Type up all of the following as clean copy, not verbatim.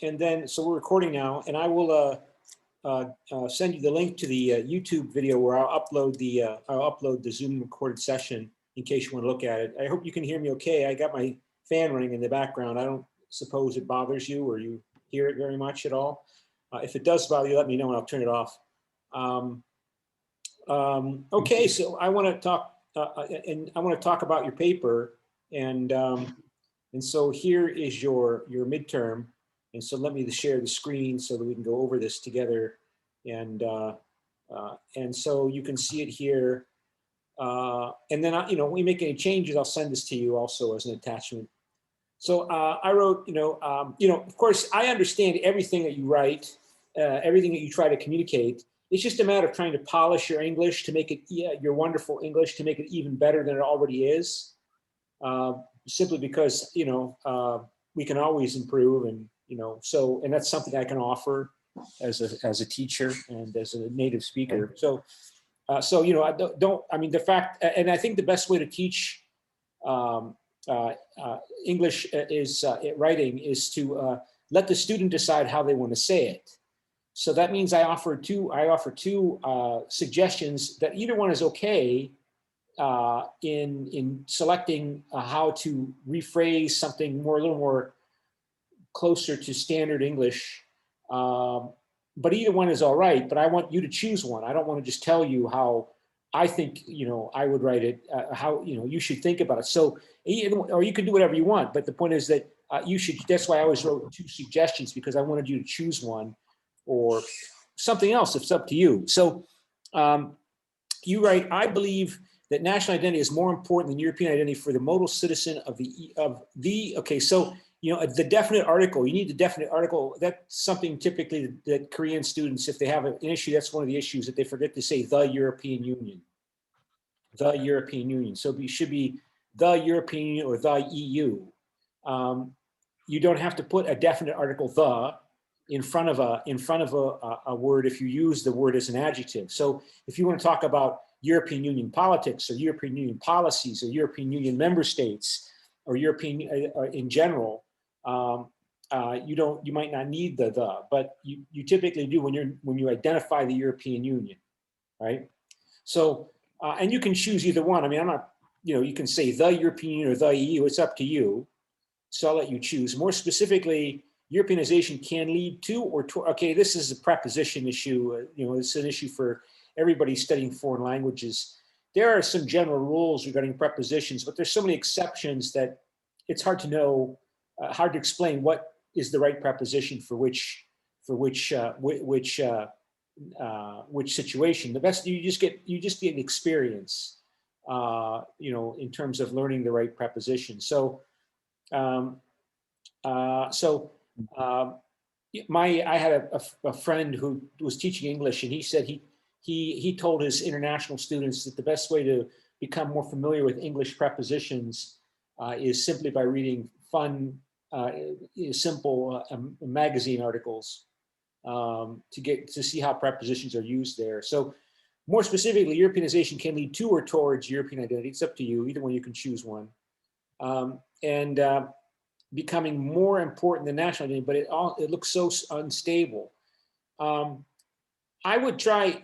And then, so we're recording now, and I will send you the link to the YouTube video where I'll upload the Zoom recorded session in case you want to look at it. I hope you can hear me okay. I got my fan running in the background. I don't suppose it bothers you or you hear it very much at all. If it does bother you, let me know and I'll turn it off. Okay, so I want to talk, and I want to talk about your paper, and so here is your midterm, and so let me share the screen so that we can go over this together, and so you can see it here, and then when we make any changes, I'll send this to you also as an attachment. So I wrote, of course, I understand everything that you write, everything that you try to communicate. It's just a matter of trying to polish your English to make it, your wonderful English, to make it even better than it already is. Simply because, we can always improve, and, and that's something I can offer as a teacher and as a native speaker. So, the fact, and I think the best way to teach English is writing is to let the student decide how they want to say it. So that means I offer two suggestions that either one is okay in selecting how to rephrase something a little more closer to standard English. But either one is all right, but I want you to choose one. I don't want to just tell you how I think, I would write it, how, you should think about it. So, or you can do whatever you want, but the point is that that's why I always wrote two suggestions, because I wanted you to choose one or something else. It's up to you. So you write, I believe that national identity is more important than European identity for the modal citizen of the, okay, so, the definite article, you need the definite article. That's something typically that Korean students, if they have an issue, that's one of the issues that they forget to say, the European Union. The European Union. So it should be the European Union or the EU. You don't have to put a definite article, the, in front of a word if you use the word as an adjective. So if you want to talk about European Union politics or European Union policies or European Union member states or European in general, you might not need the, but you typically do when you identify the European Union, right? So, and you can choose either one. I mean, I'm not, you can say the European Union or the EU, it's up to you. So I'll let you choose. More specifically, Europeanization can lead to okay, this is a preposition issue. It's an issue for everybody studying foreign languages. There are some general rules regarding prepositions, but there's so many exceptions that it's hard to know, hard to explain what is the right preposition for which situation. The best, you just get experience, in terms of learning the right preposition. So, I had a friend who was teaching English, and he said he told his international students that the best way to become more familiar with English prepositions is simply by reading fun, simple magazine articles to see how prepositions are used there. So more specifically, Europeanization can lead to or towards European identity. It's up to you. Either one, you can choose one. Becoming more important than national identity, but it looks so unstable. I would try,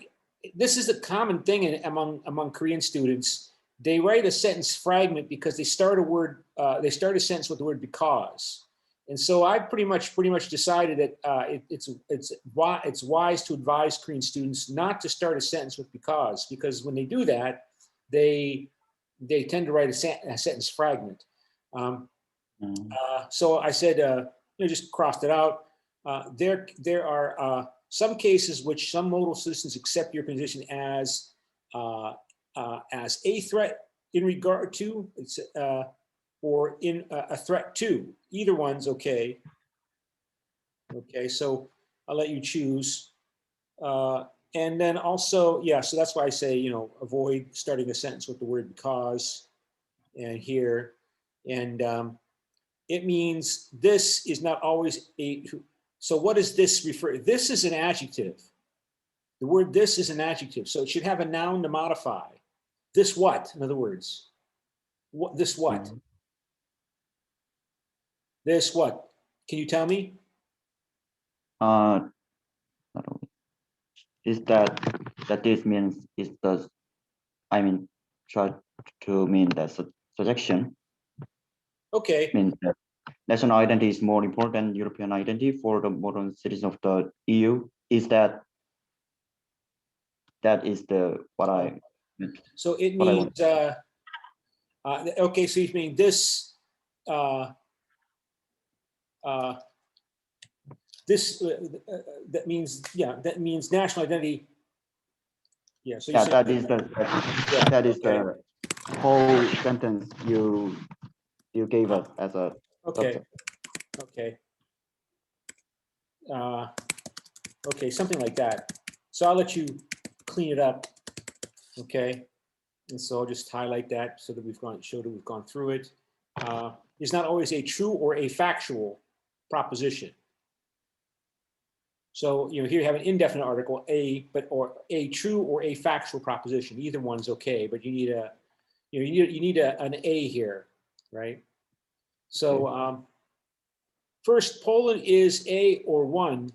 this is a common thing among Korean students. They write a sentence fragment because they start a sentence with the word because. And so I pretty much decided that it's wise to advise Korean students not to start a sentence with because when they do that, they tend to write a sentence fragment. So I said, just crossed it out. There are some cases which some modal citizens accept Europeanization as a threat in regard to, or in a threat to. Either one's okay. Okay, so I'll let you choose. And then also, so that's why I say, avoid starting a sentence with the word because, and here, and it means this is not always so what does this refer? This is an adjective. The word this is an adjective, so it should have a noun to modify. This what, in other words? This what? This what? Can you tell me? Uh, not only is that this means is the I mean try to mean that suggestion Okay. means that national identity is more important than European identity for the modern citizens of the EU. Is that is the what I meant, So it what I want. means, okay, so you mean this, uh, uh, this, that means, yeah, that means national identity. Yeah, so you're Yeah, saying, yeah, that is okay, the whole sentence you gave us as a okay, subject. okay. Uh, okay, something like that. So I'll let you clean it up, okay? And so I'll just highlight that so that we've gone through it. Is not always a true or a factual proposition. So, you know, here you have an indefinite article, or a true or a factual proposition. Either one's okay, but you need a, you need an a here, right? So first, Poland is a or one.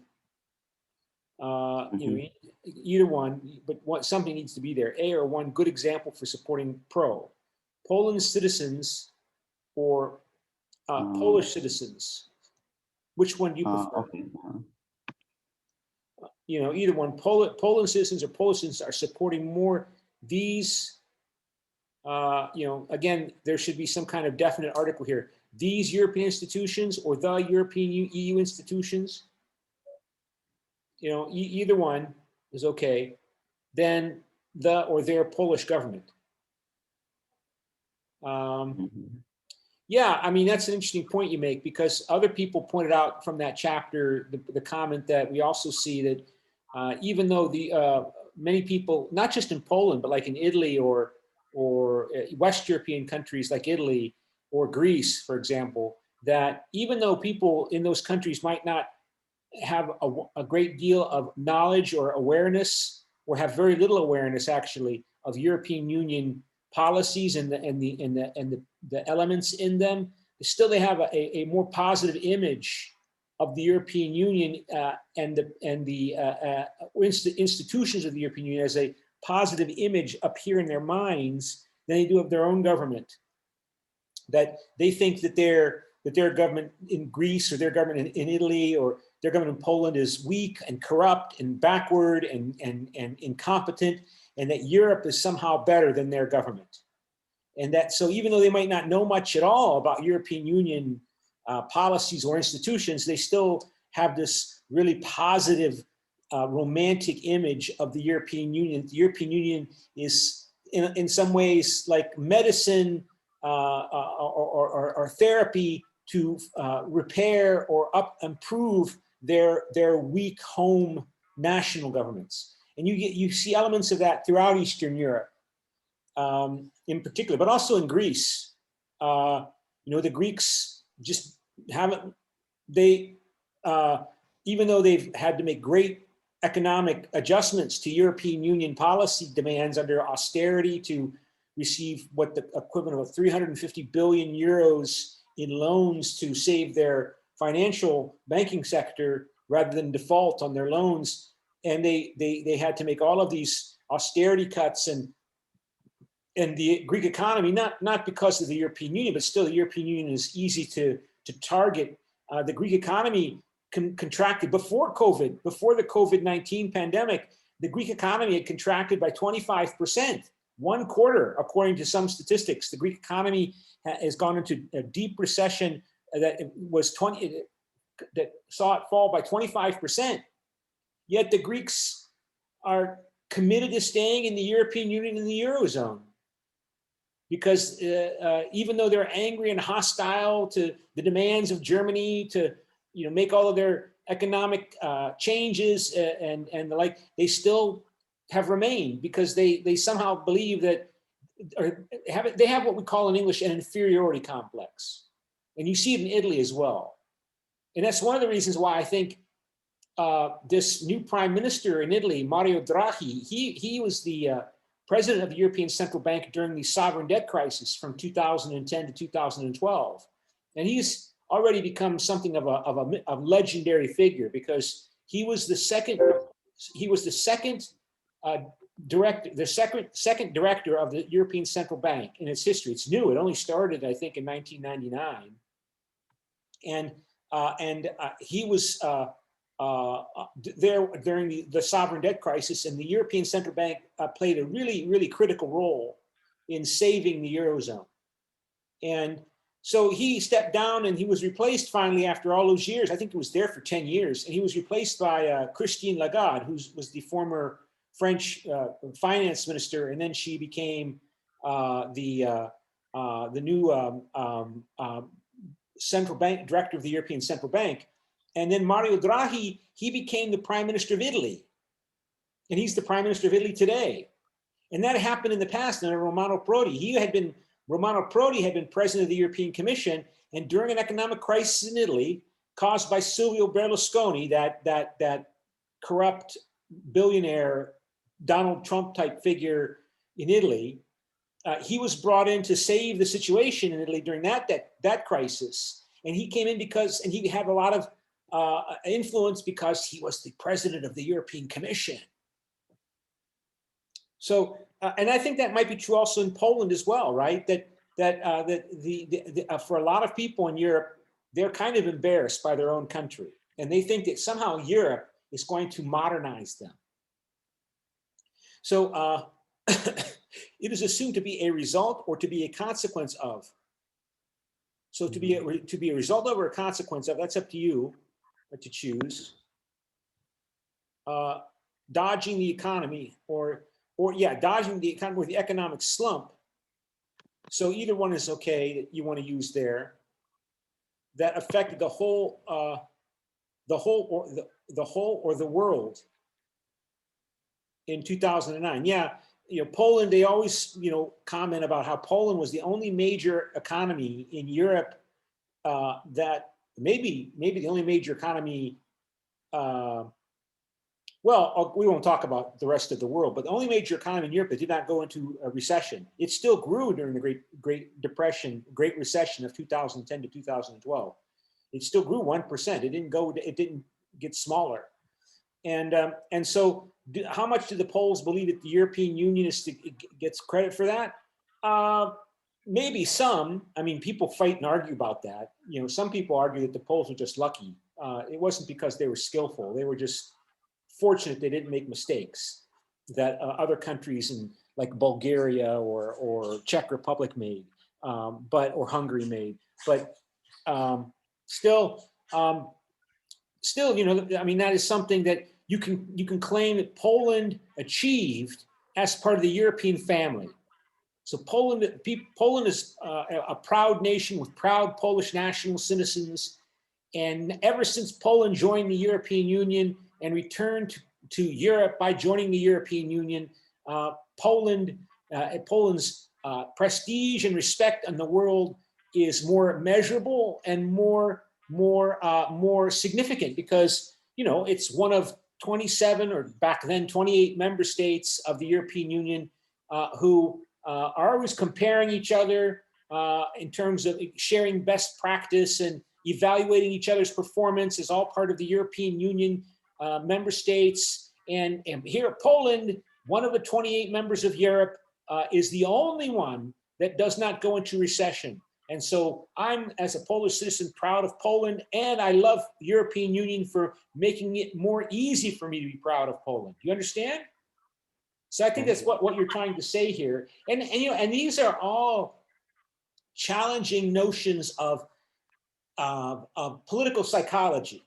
You know, either one, but something needs to be there. A or one good example for supporting pro. Poland's citizens or Polish citizens. Which one do you prefer? Okay. You know, either one. Poland citizens or Polish citizens are supporting more these. You know, again, there should be some kind of definite article here. These European institutions or the European EU institutions. You know, either one is okay. Then the or their Polish government. Yeah, I mean, that's an interesting point you make, because other people pointed out from that chapter, the comment that we also see that even though the many people, not just in Poland, but like in Italy or West European countries like Italy or Greece, for example, that even though people in those countries might not have a great deal of knowledge or awareness, or have very little awareness actually of European Union policies and the elements in them, still they have a more positive image of the European Union and the institutions of the European Union as a positive image up here in their minds than they do of their own government. That they think that their government in Greece or their government in Italy or their government in Poland is weak and corrupt and backward and incompetent, and that Europe is somehow better than their government. And that, so even though they might not know much at all about European Union policies or institutions, they still have this really positive, romantic image of the European Union. The European Union is in some ways like medicine or therapy to repair or improve their weak home national governments. And you see elements of that throughout Eastern Europe, in particular, but also in Greece. You know, the Greeks just haven't, even though they've had to make great economic adjustments to European Union policy demands under austerity to receive what the equivalent of 350 billion euros in loans to save their financial banking sector rather than default on their loans. And they had to make all of these austerity cuts, and the Greek economy, not because of the European Union, but still the European Union is easy to target. The Greek economy contracted before COVID, before the COVID-19 pandemic. The Greek economy had contracted by 25%. 1/4, according to some statistics. The Greek economy has gone into a deep recession that saw it fall by 25%. Yet the Greeks are committed to staying in the European Union and the Eurozone, because even though they're angry and hostile to the demands of Germany to, you know, make all of their economic changes and the like, they still have remained because they somehow believe that, or they have what we call in English an inferiority complex. And you see it in Italy as well. And that's one of the reasons why I think this new prime minister in Italy, Mario Draghi, he was the president of the European Central Bank during the sovereign debt crisis from 2010 to 2012. And he's already become something of a legendary figure, because He was the second. He was the second director, the second director of the European Central Bank in its history. It's new. It only started, I think, in 1999, and he was there during the sovereign debt crisis, and the European Central Bank played a really critical role in saving the Eurozone. And so he stepped down and he was replaced finally after all those years. I think he was there for 10 years, and he was replaced by Christine Lagarde, who was the former French finance minister, and then she became the new central bank director of the European Central Bank. And then Mario Draghi, he became the prime minister of Italy, and he's the prime minister of Italy today. And that happened in the past under Romano Prodi. Romano Prodi had been president of the European Commission, and during an economic crisis in Italy caused by Silvio Berlusconi, that corrupt billionaire Donald Trump type figure in Italy, he was brought in to save the situation in Italy during that crisis. And he came in and he had a lot of influence because he was the president of the European Commission. So, and I think that might be true also in Poland as well, right? That for a lot of people in Europe, they're kind of embarrassed by their own country, and they think that somehow Europe is going to modernize them. So it is assumed to be a result or to be a consequence of. So to be a result of or a consequence of, that's up to you to choose. Dodging the economy dodging the economy or the economic slump. So either one is okay that you want to use there. That affected the whole or the world in 2009. Yeah, Poland. They always comment about how Poland was the only major economy in Europe that maybe the only major economy. Well, we won't talk about the rest of the world, but the only major economy in Europe that did not go into a recession. It still grew during the Great Recession of 2010 to 2012. It still grew 1%. It didn't get smaller. And so how much do the Poles believe that the European Union gets credit for that? Maybe some. I mean, people fight and argue about that. Some people argue that the Poles were just lucky. It wasn't because they were skillful. They were just fortunate they didn't make mistakes that other countries like Bulgaria or Czech Republic made, or Hungary made. But still, I mean, that is something that you can claim that Poland achieved as part of the European family. So Poland is a proud nation with proud Polish national citizens, and ever since Poland joined the European Union and returned to Europe by joining the European Union, Poland's prestige and respect in the world is more measurable and more significant because it's one of 27 or back then 28 member states of the European Union who are always comparing each other in terms of sharing best practice and evaluating each other's performance is all part of the European Union member states. And here, Poland, one of the 28 members of Europe, is the only one that does not go into recession. And so I'm, as a Polish citizen, proud of Poland, and I love the European Union for making it more easy for me to be proud of Poland. Do you understand? So I think that's what you're trying to say here. And these are all challenging notions of political psychology.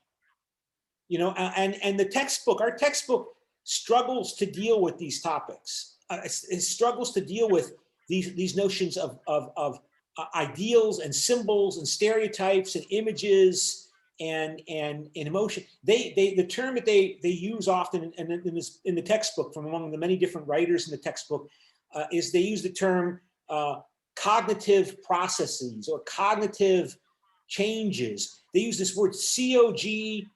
And our textbook struggles to deal with these topics. It struggles to deal with these notions of ideals and symbols and stereotypes and images and emotion. The term that they use often in the textbook from among the many different writers in the textbook is they use the term cognitive processes or cognitive changes. They use this word COGNITVE.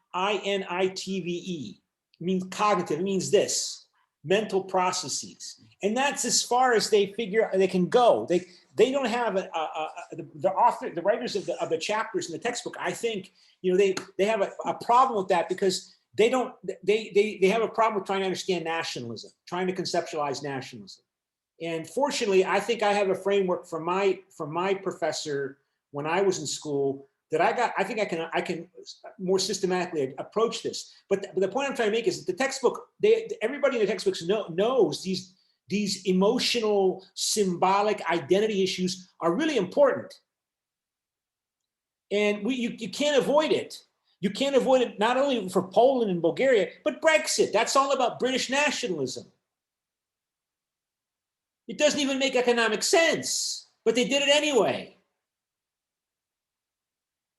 It means cognitive. It means this, mental processes, and that's as far as they figure they can go. They don't have the writers of the chapters in the textbook. I think they have a problem with that because they don't, they have a problem with trying to understand nationalism, trying to conceptualize nationalism. And fortunately, I think I have a framework from my professor when I was in school that I think I can more systematically approach this. But the point I'm trying to make is that the textbook, everybody in the textbooks knows these emotional, symbolic identity issues are really important. And you can't avoid it. You can't avoid it not only for Poland and Bulgaria, but Brexit. That's all about British nationalism. It doesn't even make economic sense, but they did it anyway.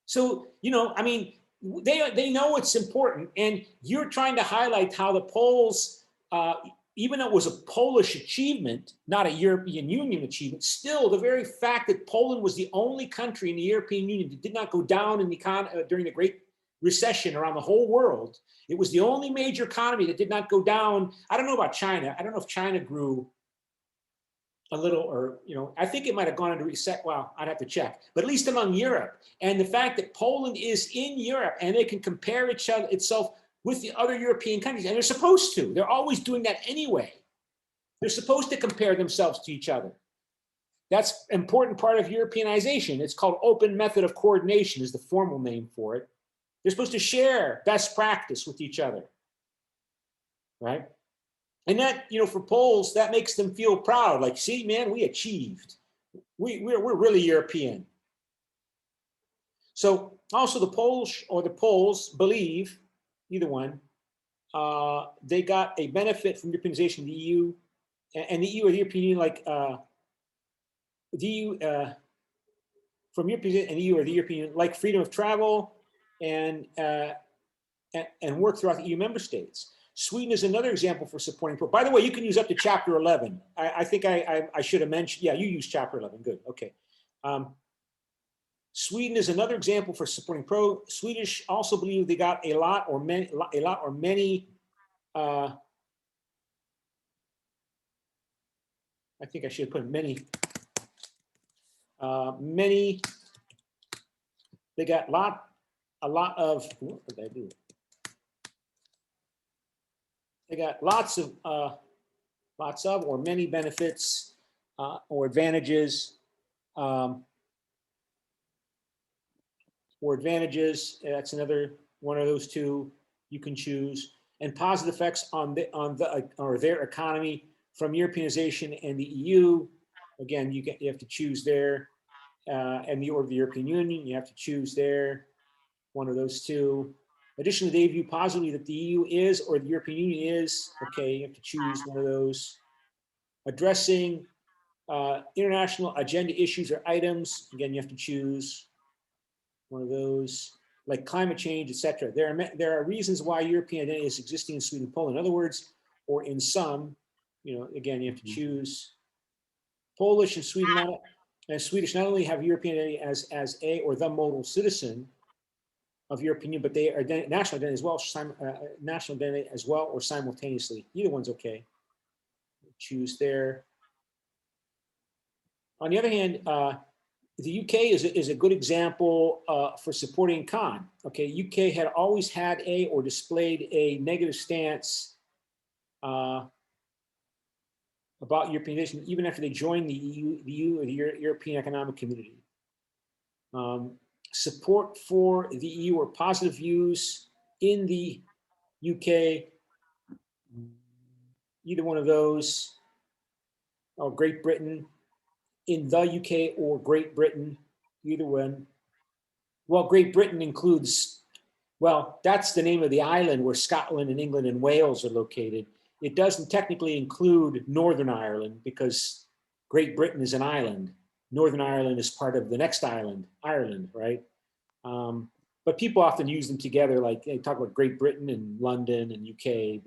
So, you know, I mean, they know it's important, and you're trying to highlight how the Poles, even though it was a Polish achievement, not a European Union achievement, still the very fact that Poland was the only country in the European Union that did not go down in the during the Great Recession around the whole world. It was the only major economy that did not go down. I don't know about China. I don't know if China grew a little, or, you know, I think it might have gone into reset. Well, I'd have to check, but at least among Europe. And the fact that Poland is in Europe and they can compare itself with the other European countries, and they're supposed to. They're always doing that anyway. They're supposed to compare themselves to each other. That's an important part of Europeanization. It's called open method of coordination is the formal name for it. They're supposed to share best practice with each other, right? And that, you know, for Poles, that makes them feel proud. Like, see, man, we achieved. We're really European. So also the Poles believe, either one, they got a benefit from Europeanization of the EU, and the EU or the European Union, like the EU, from European and the EU or the European Union, like freedom of travel and work throughout the EU member states. Sweden is another example for supporting. By the way, you can use up to Chapter 11. I think I should have mentioned. Yeah, you use Chapter 11. Good. Okay. Sweden is another example for supporting pro. Swedish also believe they got a lot or many. I think I should put many. Many. They got a lot of. What did I do? They got lots of or many benefits or advantages. Or advantages. That's another one of those two you can choose. And positive effects on their economy from Europeanization and the EU. Again, you have to choose there, and the European Union. You have to choose there, one of those two. Additionally, they view positively that the EU is or the European Union is. Okay, you have to choose one of those. Addressing international agenda issues or items. Again, you have to choose one of those, like climate change, etc. There are reasons why European identity is existing in Sweden and Poland. In other words, or in some, you know, again, you have to choose. Polish and Swedish not only have European identity as a or the modal citizen of European Union, but they are national identity as well, or simultaneously. Either one's okay. Choose there. On the other hand, the UK is a good example for supporting Khan. Okay, UK had always had or displayed a negative stance about Europeanization, even after they joined the EU or the European Economic Community. Support for the EU or positive views in the UK, either one of those, or Great Britain, in the UK or Great Britain, either one. Well, Great Britain includes, well, that's the name of the island where Scotland and England and Wales are located. It doesn't technically include Northern Ireland because Great Britain is an island. Northern Ireland is part of the next island, Ireland, right? But people often use them together, like they talk about Great Britain and London and UK.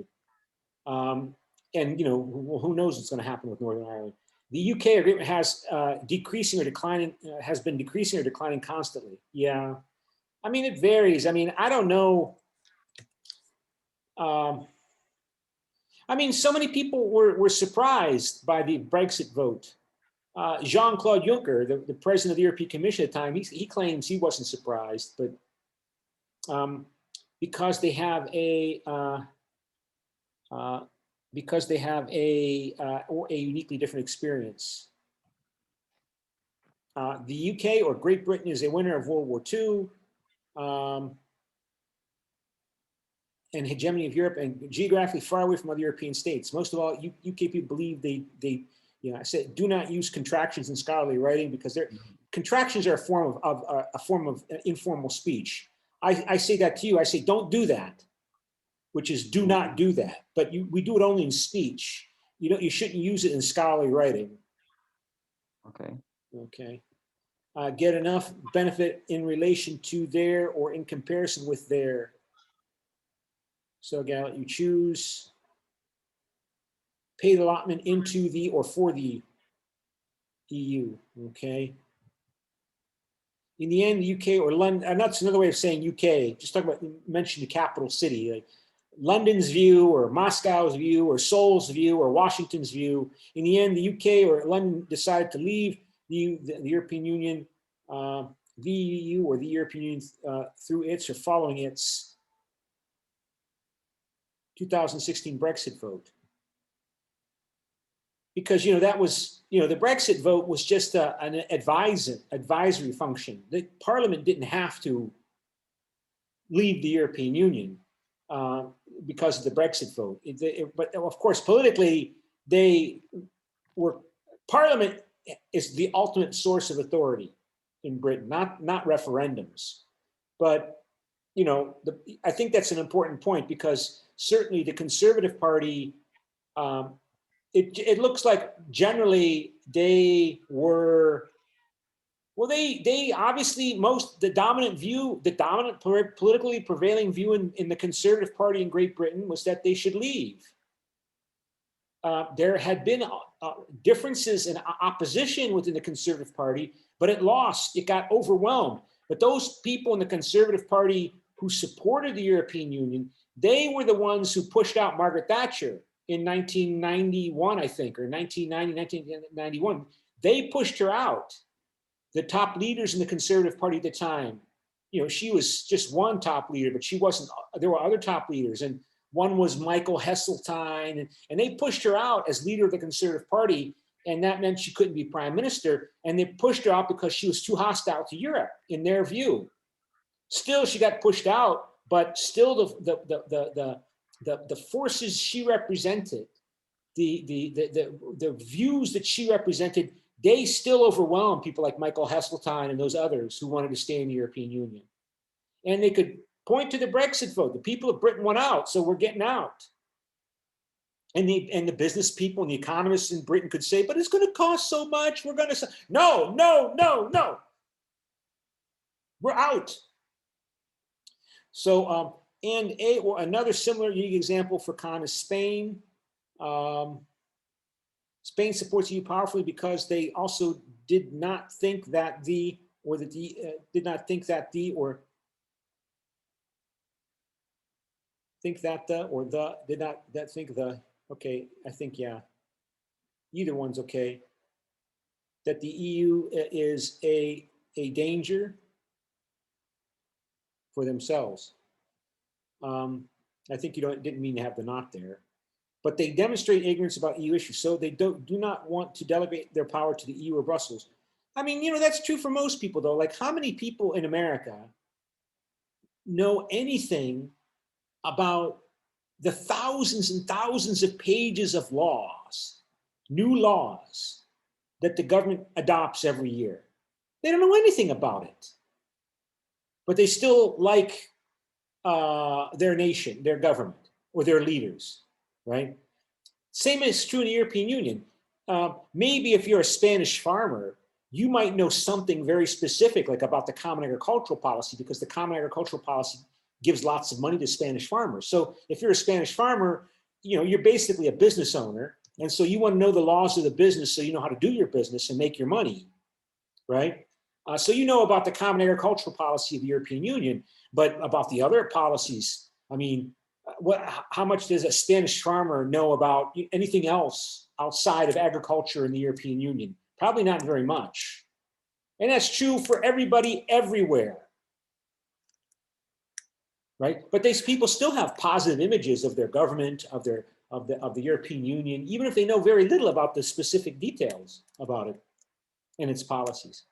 And you know, who knows what's going to happen with Northern Ireland? The UK agreement has decreasing or declining, has been decreasing or declining constantly. Yeah, I mean it varies. I mean I don't know. I mean, so many people were surprised by the Brexit vote. Jean-Claude Juncker, the president of the European Commission at the time, he claims he wasn't surprised, but because they have a uniquely different experience. The UK or Great Britain is a winner of World War II. And hegemony of Europe and geographically far away from other European states. Most of all, UK people believe they I said, do not use contractions in scholarly writing because contractions are a form of informal speech. I say that to you. I say, don't do that, which is do not do that. But we do it only in speech. You shouldn't use it in scholarly writing. Okay. Okay. Get enough benefit in relation to their or in comparison with their. So again, I'll let you choose. Paid allotment into the or for the EU, okay? In the end, the UK or London, and that's another way of saying UK, just talk about, mention the capital city, like London's view or Moscow's view or Seoul's view or Washington's view. In the end, the UK or London decided to leave the European Union, the EU or the European Union through its or following its 2016 Brexit vote. Because that was the Brexit vote was just an advisory function. The Parliament didn't have to leave the European Union because of the Brexit vote. But of course, politically, Parliament is the ultimate source of authority in Britain, not referendums. But I think that's an important point because certainly the Conservative Party. It looks like generally they were, well, they obviously the dominant politically prevailing view in the Conservative Party in Great Britain was that they should leave. There had been differences in opposition within the Conservative Party, but it got overwhelmed. But those people in the Conservative Party who supported the European Union, they were the ones who pushed out Margaret Thatcher in 1991, I think, or 1991. They pushed her out. The top leaders in the Conservative Party at the time, she was just one top leader, but she wasn't, there were other top leaders, and one was Michael Heseltine, and they pushed her out as leader of the Conservative Party, and that meant she couldn't be prime minister, and they pushed her out because she was too hostile to Europe, in their view. Still, she got pushed out, but still the forces she represented, the views that she represented, they still overwhelm people like Michael Heseltine and those others who wanted to stay in the European Union. And they could point to the Brexit vote. The people of Britain went out, so we're getting out. And the business people and the economists in Britain could say, but it's going to cost so much. We're going to say, no. We're out. So, another similar unique example for Khan is Spain. Spain supports EU powerfully because they also did not think that the okay, I think, yeah, either one's okay, that the EU is a danger for themselves. I think didn't mean to have the not there, but they demonstrate ignorance about EU issues, so they do not want to delegate their power to the EU or Brussels. I mean, that's true for most people, though. Like, how many people in America know anything about the thousands and thousands of pages of laws, new laws, that the government adopts every year? They don't know anything about it, but they still like their nation, their government, or their leaders, right? Same is true in the European Union. Maybe if you're a Spanish farmer, you might know something very specific, like about the common agricultural policy, because the common agricultural policy gives lots of money to Spanish farmers. So if you're a Spanish farmer, you're basically a business owner. And so you want to know the laws of the business so you know how to do your business and make your money, right? So you know about the common agricultural policy of the European Union, but about the other policies, I mean, how much does a Spanish farmer know about anything else outside of agriculture in the European Union? Probably not very much. And that's true for everybody everywhere. right? But these people still have positive images of their government, of the European Union, even if they know very little about the specific details about it and its policies.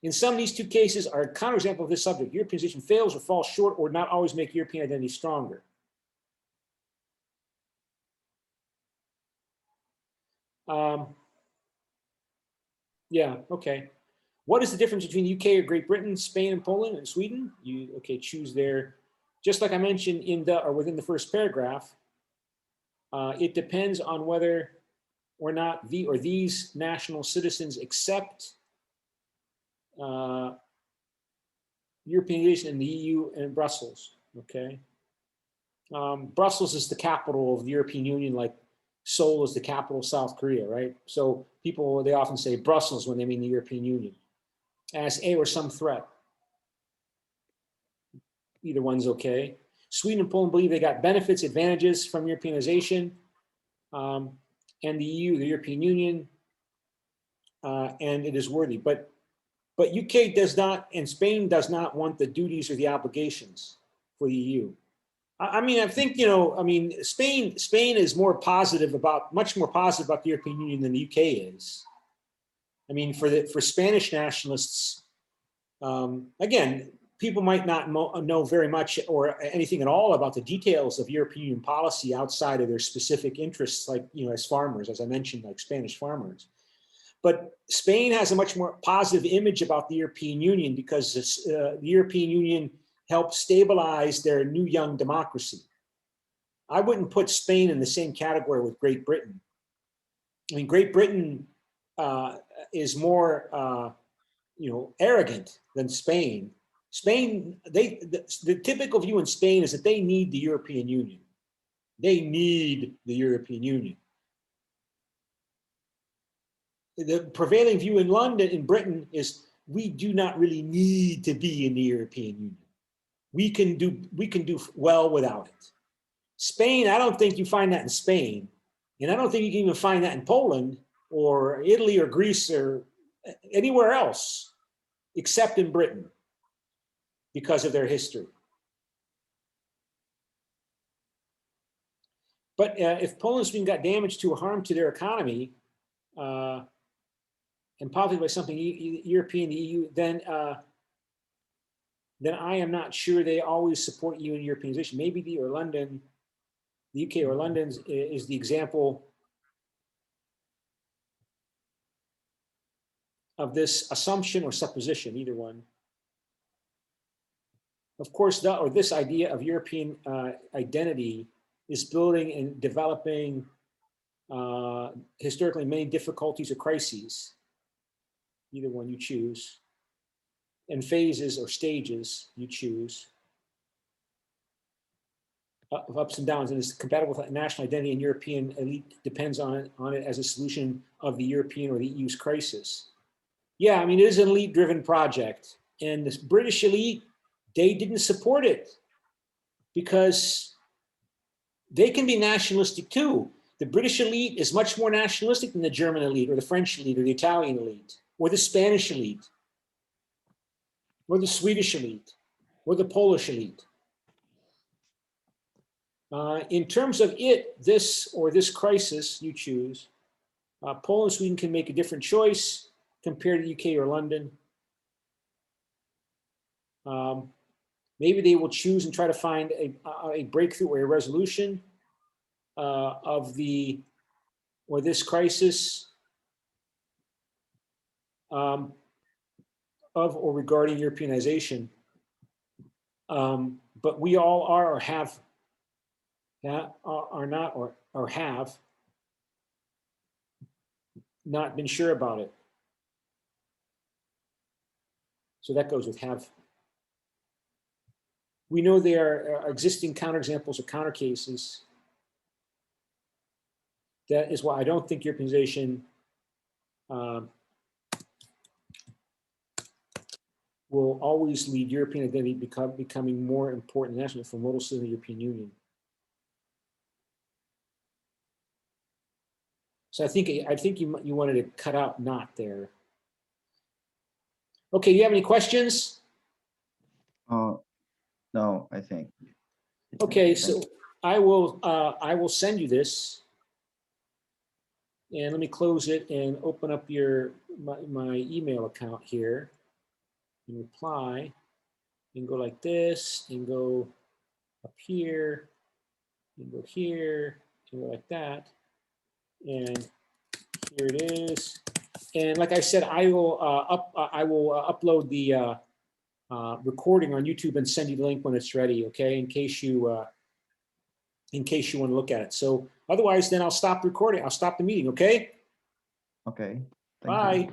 In some, these two cases are a counterexample of this subject. Europeanization fails or falls short or not always make European identity stronger. Yeah, okay. What is the difference between the UK or Great Britain, Spain and Poland and Sweden? You, okay, choose there. Just like I mentioned in the, or within the first paragraph, it depends on whether or not the or these national citizens accept European Union and the EU and Brussels, okay? Brussels is the capital of the European Union, like Seoul is the capital of South Korea, right? So people, they often say Brussels when they mean the European Union as a or some threat. Either one's okay. Sweden and Poland believe they got benefits, advantages from Europeanization, and the EU, the European Union, and it is worthy. But UK does not, and Spain does not want the duties or the obligations for the EU. I mean, I think, you know, I mean, Spain is more positive about, much more positive about the European Union than the UK is. I mean, for Spanish nationalists, again, people might not know very much or anything at all about the details of European Union policy outside of their specific interests, like, you know, as farmers, as I mentioned, like Spanish farmers. But Spain has a much more positive image about the European Union because the European Union helped stabilize their new young democracy. I wouldn't put Spain in the same category with Great Britain. I mean, Great Britain is more, you know, arrogant than Spain. Spain, the typical view in Spain is that they need the European Union. They need the European Union. The prevailing view in London, in Britain, is we do not really need to be in the European Union. We can do well without it. Spain, I don't think you find that in Spain. And I don't think you can even find that in Poland or Italy or Greece or anywhere else except in Britain because of their history. But if Poland and Sweden got damaged to harm to their economy and profited by something European, the EU, then I am not sure they always support EU and Europeanization. Maybe the UK or London is the example of this assumption or supposition, either one. Of course, this idea of European identity is building and developing historically many difficulties or crises, either one you choose, and phases or stages you choose, of ups and downs, and is compatible with national identity and European elite depends on it as a solution of the European or the EU's crisis. Yeah, I mean, it is an elite-driven project, and the British elite, they didn't support it because they can be nationalistic too. The British elite is much more nationalistic than the German elite or the French elite or the Italian elite or the Spanish elite or the Swedish elite or the Polish elite. In terms of this crisis you choose, Poland and Sweden can make a different choice compared to the UK or London. Maybe they will choose and try to find a breakthrough or a resolution of this crisis of or regarding Europeanization. But we all are or have are not or have not been sure about it. So that goes with have. We know there are existing counterexamples or counter cases. That is why I don't think Europeanization will always lead European identity becoming more important nationally for models in the European Union. So I think you wanted to cut out not there. Okay, you have any questions? No, I think. Okay, Thank so I will send you this. And let me close it and open up my email account here and reply and go like this and go up here and go here and go like that. And here it is. And like I said, I will upload the recording on YouTube and send you the link when it's ready. Okay, in case you want to look at it. So otherwise, then I'll stop recording. I'll stop the meeting. Okay. Okay. Thank you. Bye.